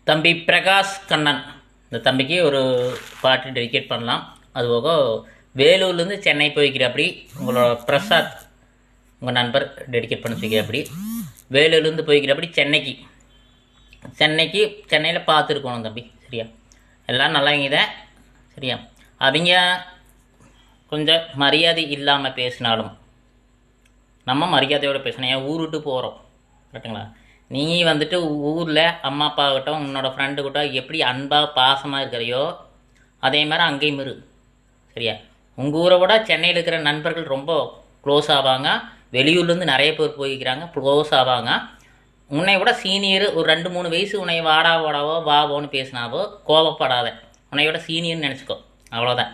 தம்பி பிரகாஷ் கண்ணன், இந்த தம்பிக்கு ஒரு பாட்டு டெடிகேட் பண்ணலாம். அதுபோக வேலூர்லேருந்து சென்னை போய்க்கிறப்படி உங்களோட பிரசாத் உங்கள் நண்பர் டெடிகேட் பண்ண வைக்கிறப்படி வேலூர்லேருந்து போய்க்கிறப்படி சென்னையில் பார்த்துருக்கணும் தம்பி. சரியா? எல்லாம் நல்லவங்க தான். சரியா? அவங்க கொஞ்சம் மரியாதை இல்லாமல் பேசினாலும் நம்ம மரியாதையோடு பேசணும். ஏன் ஊர் விட்டு போகிறோம், கரெக்டுங்களா? நீ வந்துட்டு ஊரில் அம்மா அப்பாக்கிட்ட உன்னோட ஃப்ரெண்டுக்கிட்ட எப்படி அன்பாக பாசமாக இருக்கிறையோ அதே மாதிரி அங்கேயும் இரு. சரியா? உங்கள் ஊரை விட சென்னையில் இருக்கிற நண்பர்கள் ரொம்ப க்ளோஸ் ஆவாங்க. வெளியூர்லேருந்து நிறைய பேர் போய்க்கிறாங்க, க்ளோஸ் ஆவாங்க. உன்னை விட சீனியர் ஒரு 2-3 வயசு உன்னை வாடாவோ வாவோன்னு பேசினாவோ கோபப்படாத. உன்னையோட சீனியர்னு நினச்சிக்கோ, அவ்வளோதான்.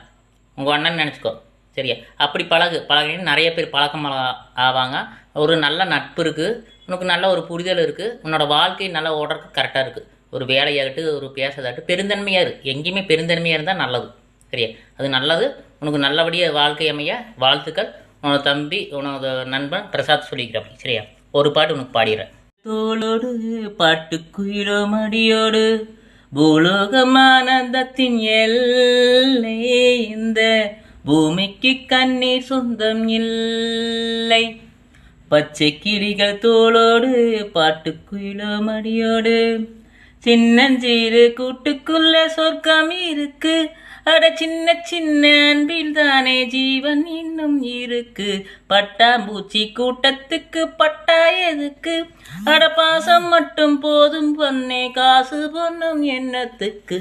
உங்கள் அண்ணன் நினச்சிக்கோ. சரியா? அப்படி பழகின்னு நிறைய பேர் பழக்கம் ஆவாங்க. ஒரு நல்ல நட்பு இருக்குது, உனக்கு நல்ல ஒரு புரிதல் இருக்குது, உன்னோட வாழ்க்கை நல்லா ஓடுறதுக்கு கரெக்டாக இருக்குது. ஒரு வேலையாகட்டு ஒரு பேசுறதாகட்டும் பெருந்தன்மையாக இருக்குது. எங்கேயுமே பெருந்தன்மையாக இருந்தால் நல்லது. சரியா? அது நல்லது. உனக்கு நல்லபடியாக வாழ்க்கை அமைய வாழ்த்துக்கள். உன்னோட தம்பி உன்னோட நண்பன் பிரசாத் சொல்லிக்கிறப்ப. சரியா? ஒரு பாட்டு உனக்கு பாடிடுறேன். தோளோடு பாட்டுக்குயிலோ மடியோடு பூலோகமானந்தத்தின் எல்லை, இந்த பூமிக்கு கண்ணீர் சொந்தம் இல்லை. பச்சை கிளிகள் தோளோடு பாட்டுக்குயிலோ மடியோடு சின்னஞ்சீரு கூட்டுக்குள்ள சொர்க்கம் இருக்கு. அட சின்ன சின்ன அன்பில் தானே ஜீவன் இன்னும் இருக்கு. பட்டாம்பூச்சி கூட்டத்துக்கு பட்டா எதுக்கு? அட பாசம் மட்டும் போதும் பொன்னே, காசு பொண்ணும் எண்ணத்துக்கு.